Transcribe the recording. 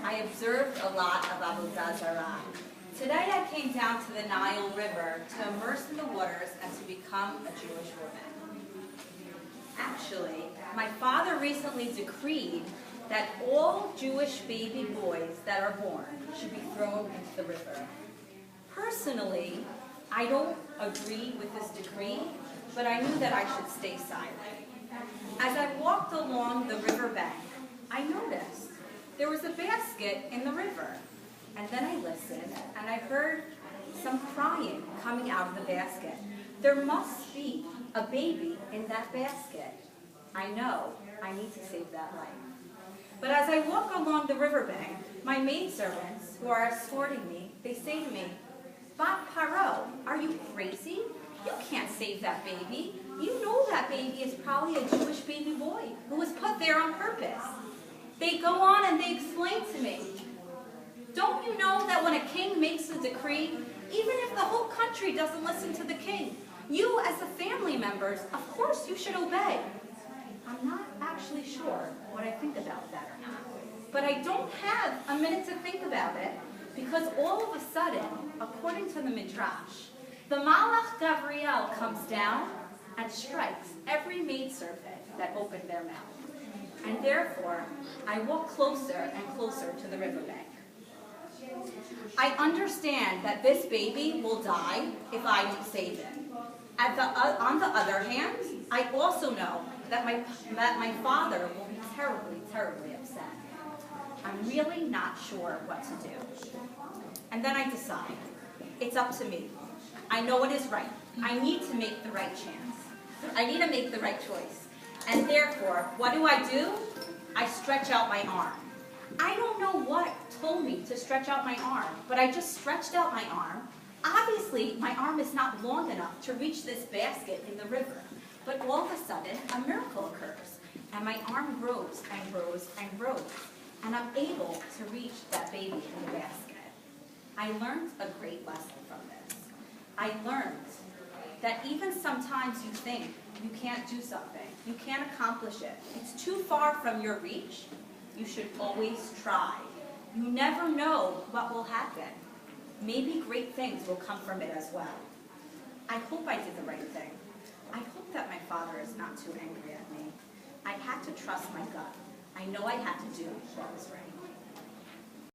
I observed a lot of Avodah Zarah. Today I came down to the Nile River to immerse in the waters and to become a Jewish woman. Actually, my father recently decreed that all Jewish baby boys that are born should be thrown into the river. Personally, I don't agree with this decree, but I knew that I should stay silent. As I walked along the riverbank, I noticed there was a basket in the river. And then I listened, and I heard some crying coming out of the basket. There must be a baby in that basket. I know I need to save that life. But as I walk along the riverbank, my maidservants, who are escorting me, they say to me, "But pharaoh, are you crazy? You can't save that baby. You know that baby is probably a Jewish baby boy who was put there on purpose." They go on and they explain to me, "Don't you know that when a king makes a decree, even if the whole country doesn't listen to the king, you as the family members, of course you should obey?" I'm not actually sure what I think about that or not, but I don't have a minute to think about it, because all of a sudden, according to the Midrash, the Malach Gabriel comes down and strikes every maidservant that opened their mouth. And therefore, I walk closer and closer to the riverbank. I understand that this baby will die if I don't save it. On the other hand, I also know that my father will be terribly, terribly upset. I'm really not sure what to do. And then I decide, it's up to me. I know it is right. I need to make the right chance. I need to make the right choice. And therefore, what do? I stretch out my arm. I don't know what told me to stretch out my arm, but I just stretched out my arm. Obviously, my arm is not long enough to reach this basket in the river. But all of a sudden, a miracle occurs, and my arm grows and grows and grows, and I'm able to reach that baby in the basket. I learned a great lesson from this. I learned that even sometimes you think you can't do something, you can't accomplish it, it's too far from your reach, you should always try. You never know what will happen. Maybe great things will come from it as well. I hope I did the right thing. I hope that my father is not too angry at me. I had to trust my gut. I know I had to do what was right.